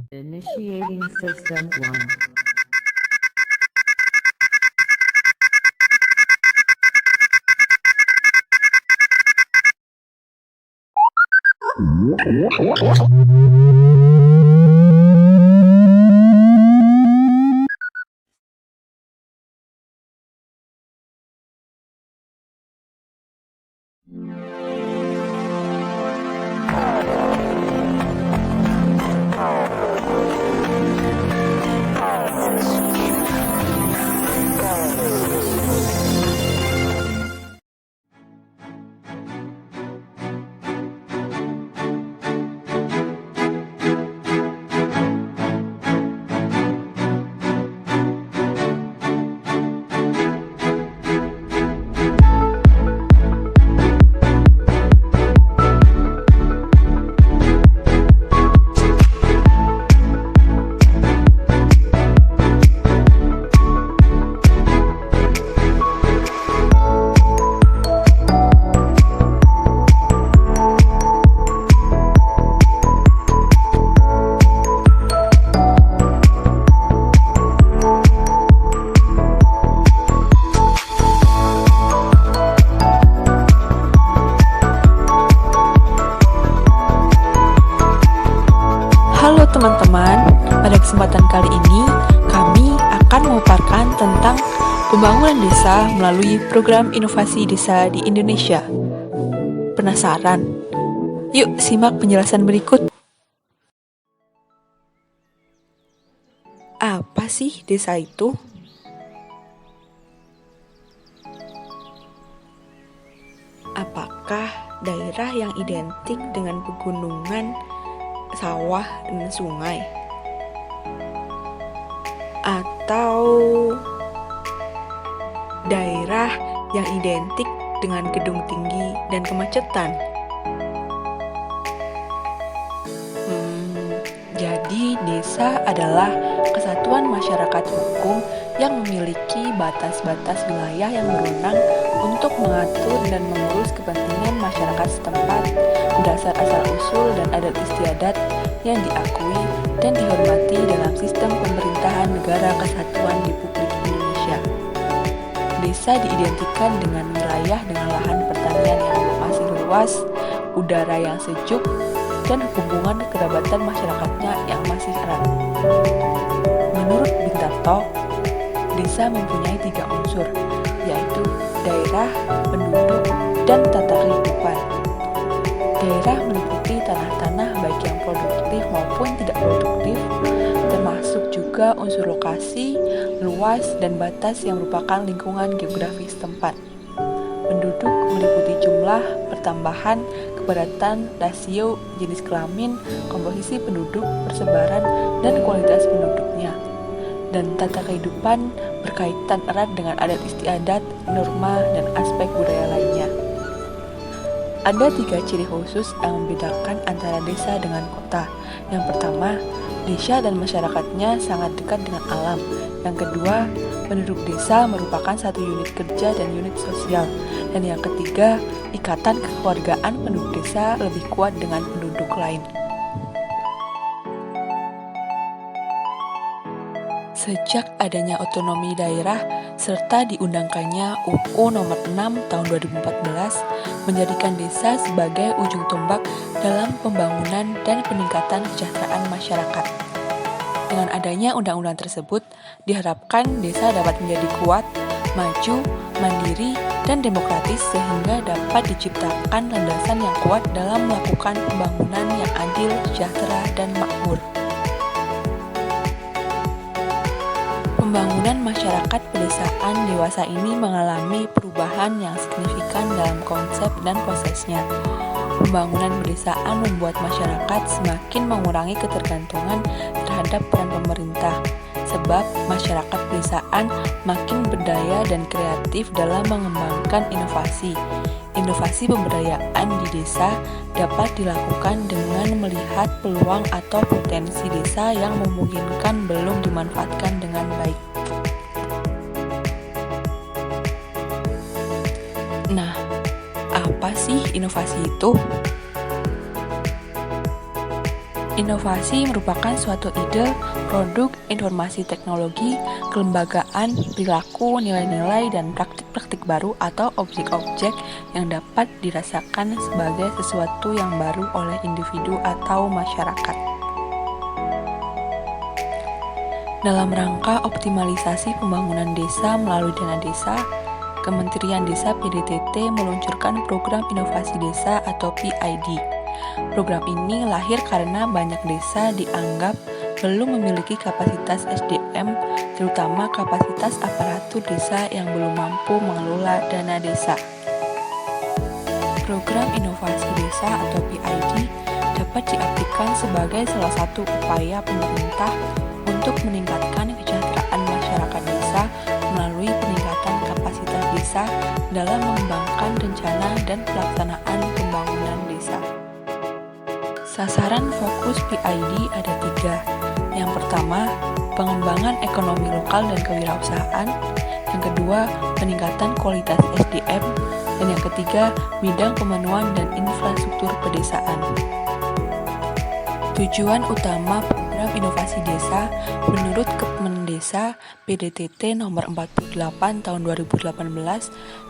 Initiating System 1. Halo teman-teman, pada kesempatan kali ini kami akan memaparkan tentang pembangunan desa melalui program inovasi desa di Indonesia. Penasaran? Yuk simak penjelasan berikut. Apa sih desa itu? Apakah daerah yang identik dengan pegunungan, sawah, dan sungai? Atau daerah yang identik dengan gedung tinggi dan kemacetan? Jadi desa adalah kesatuan masyarakat hukum yang memiliki batas-batas wilayah yang berwenang untuk mengatur dan mengurus kepentingan masyarakat setempat berdasar asal-usul dan adat istiadat yang diakui dan dihormati dalam sistem pemerintahan Negara Kesatuan Republik Indonesia. Desa diidentikan dengan wilayah dengan lahan pertanian yang masih luas, udara yang sejuk, dan hubungan kerabatan masyarakatnya yang masih erat. Menurut Bintarto, desa mempunyai 3 unsur, yaitu daerah, penduduk, dan tata kehidupan. Daerah meliputi tanah-tanah baik yang produktif maupun tidak produktif, termasuk juga unsur lokasi, luas, dan batas yang merupakan lingkungan geografis tempat. Penduduk meliputi jumlah, pertambahan, kepadatan, rasio, jenis kelamin, komposisi penduduk, persebaran, dan kualitas penduduknya. Dan tata kehidupan berkaitan erat dengan adat istiadat, norma, dan aspek budaya lainnya. Ada 3 ciri khusus yang membedakan antara desa dengan kota. Yang pertama, desa dan masyarakatnya sangat dekat dengan alam. Yang kedua, penduduk desa merupakan satu unit kerja dan unit sosial. Dan yang ketiga, ikatan kekeluargaan penduduk desa lebih kuat dengan penduduk lain. Sejak adanya otonomi daerah serta diundangkannya UU Nomor 6 Tahun 2014 menjadikan desa sebagai ujung tombak dalam pembangunan dan peningkatan kesejahteraan masyarakat. Dengan adanya undang-undang tersebut, diharapkan desa dapat menjadi kuat, maju, mandiri, dan demokratis sehingga dapat diciptakan landasan yang kuat dalam melakukan pembangunan yang adil, sejahtera, dan makmur. Pembangunan masyarakat pedesaan dewasa ini mengalami perubahan yang signifikan dalam konsep dan prosesnya. Pembangunan pedesaan membuat masyarakat semakin mengurangi ketergantungan terhadap peran pemerintah, sebab masyarakat pedesaan makin berdaya dan kreatif dalam mengembangkan inovasi. Inovasi pemberdayaan di desa dapat dilakukan dengan melihat peluang atau potensi desa yang memungkinkan belum dimanfaatkan dengan baik. Nah, apa sih inovasi itu? Inovasi merupakan suatu ide, produk, informasi teknologi, kelembagaan, perilaku, nilai-nilai, dan praktik-praktik baru atau objek-objek yang dapat dirasakan sebagai sesuatu yang baru oleh individu atau masyarakat. Dalam rangka optimalisasi pembangunan desa melalui dana desa, Kementerian Desa PDTT meluncurkan program inovasi desa atau PID. Program ini lahir karena banyak desa dianggap belum memiliki kapasitas SDM, terutama kapasitas aparatur desa yang belum mampu mengelola dana desa. Program inovasi desa atau PID dapat diartikan sebagai salah satu upaya pemerintah untuk meningkatkan kesejahteraan masyarakat desa melalui peningkatan kapasitas desa dalam mengembangkan rencana dan pelaksanaan pembangunan desa. Sasaran fokus PID ada 3. Yang pertama, pengembangan ekonomi lokal dan kewirausahaan. Yang kedua, peningkatan kualitas SDM. Dan yang ketiga, bidang pemenuhan dan infrastruktur pedesaan. Tujuan utama program inovasi desa menurut Kemendesa PDTT nomor 48 tahun 2018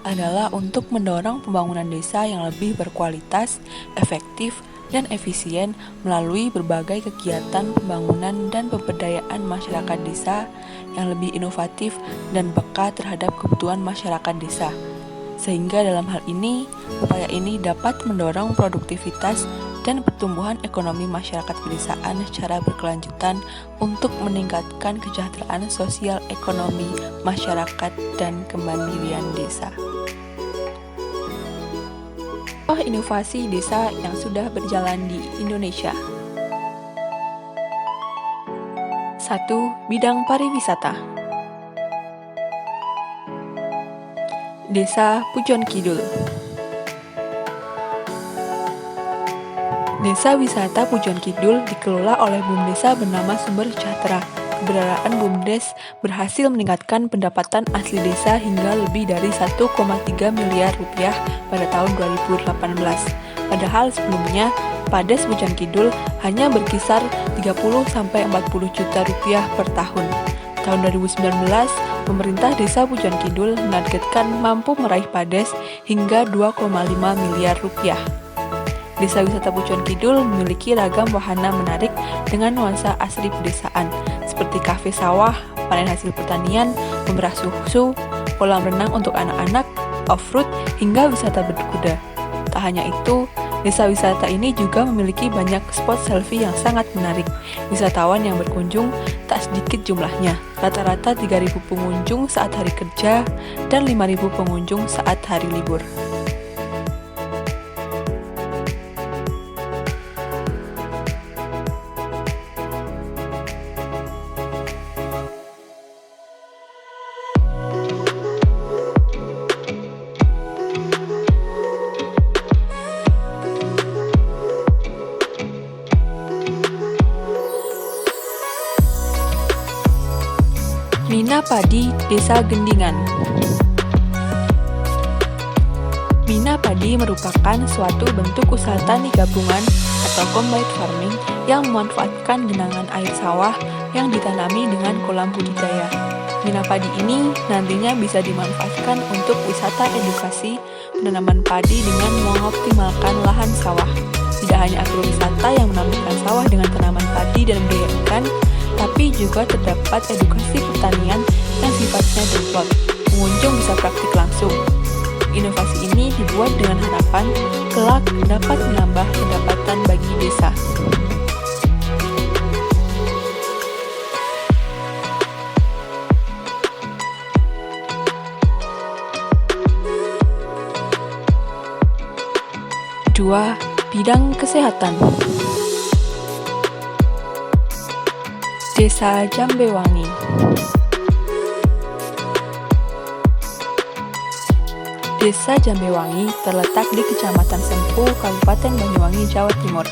adalah untuk mendorong pembangunan desa yang lebih berkualitas, efektif, dan efisien melalui berbagai kegiatan pembangunan dan pemberdayaan masyarakat desa yang lebih inovatif dan peka terhadap kebutuhan masyarakat desa. Sehingga dalam hal ini, upaya ini dapat mendorong produktivitas dan pertumbuhan ekonomi masyarakat pedesaan secara berkelanjutan untuk meningkatkan kesejahteraan sosial ekonomi masyarakat dan kemandirian desa. Inovasi desa yang sudah berjalan di Indonesia. 1. Bidang pariwisata. Desa Pujon Kidul. Desa wisata Pujon Kidul dikelola oleh BUMDesa bernama Sumber Sejahtera. Keberadaan BUMDes berhasil meningkatkan pendapatan asli desa hingga lebih dari 1,3 miliar rupiah pada tahun 2018. Padahal sebelumnya, Pades Pujon Kidul hanya berkisar 30-40 juta rupiah per tahun. Tahun 2019, pemerintah desa Pujon Kidul menargetkan mampu meraih Pades hingga 2,5 miliar rupiah. Desa wisata Pujon Kidul memiliki ragam wahana menarik dengan nuansa asli pedesaan, seperti kafe sawah, panen hasil pertanian, memerah susu, kolam renang untuk anak-anak, off-road, hingga wisata berkuda. Tak hanya itu, desa wisata ini juga memiliki banyak spot selfie yang sangat menarik. Wisatawan yang berkunjung tak sedikit jumlahnya, rata-rata 3.000 pengunjung saat hari kerja dan 5.000 pengunjung saat hari libur. Mina Padi Desa Gendingan. Mina Padi merupakan suatu bentuk usaha tani gabungan atau combined farming yang memanfaatkan genangan air sawah yang ditanami dengan kolam budidaya. Mina Padi ini nantinya bisa dimanfaatkan untuk wisata edukasi penanaman padi dengan mengoptimalkan lahan sawah. Tidak hanya agrowisata yang menampilkan sawah dengan tanaman padi dan budidaya ikan, tapi juga terdapat edukasi pertanian yang sifatnya demplot. Pengunjung bisa praktik langsung. Inovasi ini dibuat dengan harapan kelak dapat menambah pendapatan bagi desa. Kedua, bidang kesehatan. Desa Jambewangi. Desa Jambewangi terletak di Kecamatan Sempu, Kabupaten Banyuwangi, Jawa Timur.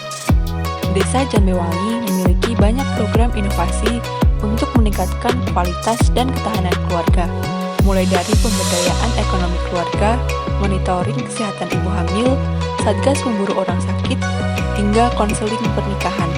Desa Jambewangi memiliki banyak program inovasi untuk meningkatkan kualitas dan ketahanan keluarga, mulai dari pemberdayaan ekonomi keluarga, monitoring kesehatan ibu hamil, satgas pemburu orang sakit, hingga konseling pernikahan.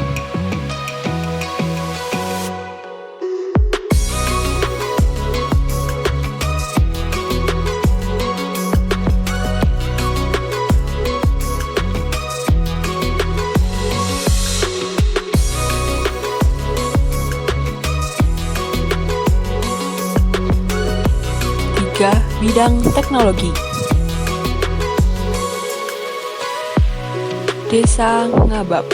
bidang teknologi. Desa Ngabab.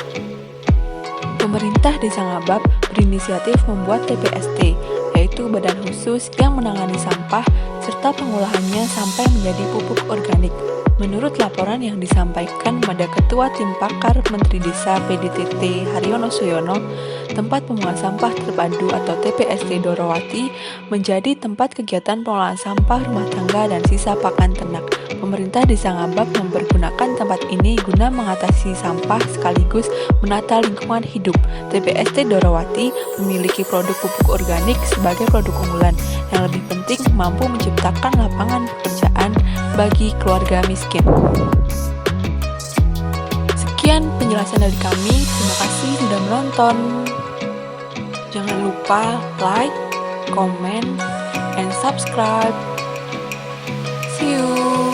Pemerintah Desa Ngabab berinisiatif membuat TPST, yaitu badan khusus yang menangani sampah serta pengolahannya sampai menjadi pupuk organik. Menurut laporan yang disampaikan pada Ketua Tim Pakar Menteri Desa PDTT Haryono Suyono, tempat pembuangan sampah terpadu atau TPST Dorowati menjadi tempat kegiatan pengolahan sampah rumah tangga dan sisa pakan ternak. Pemerintah Desa Ngabab mempergunakan tempat ini guna mengatasi sampah sekaligus menata lingkungan hidup. TPST Dorowati memiliki produk pupuk organik sebagai produk unggulan, yang lebih penting mampu menciptakan lapangan pekerjaan bagi keluarga miskin. Sekian penjelasan dari kami, terima kasih sudah menonton. Jangan lupa like, comment, and subscribe. See you.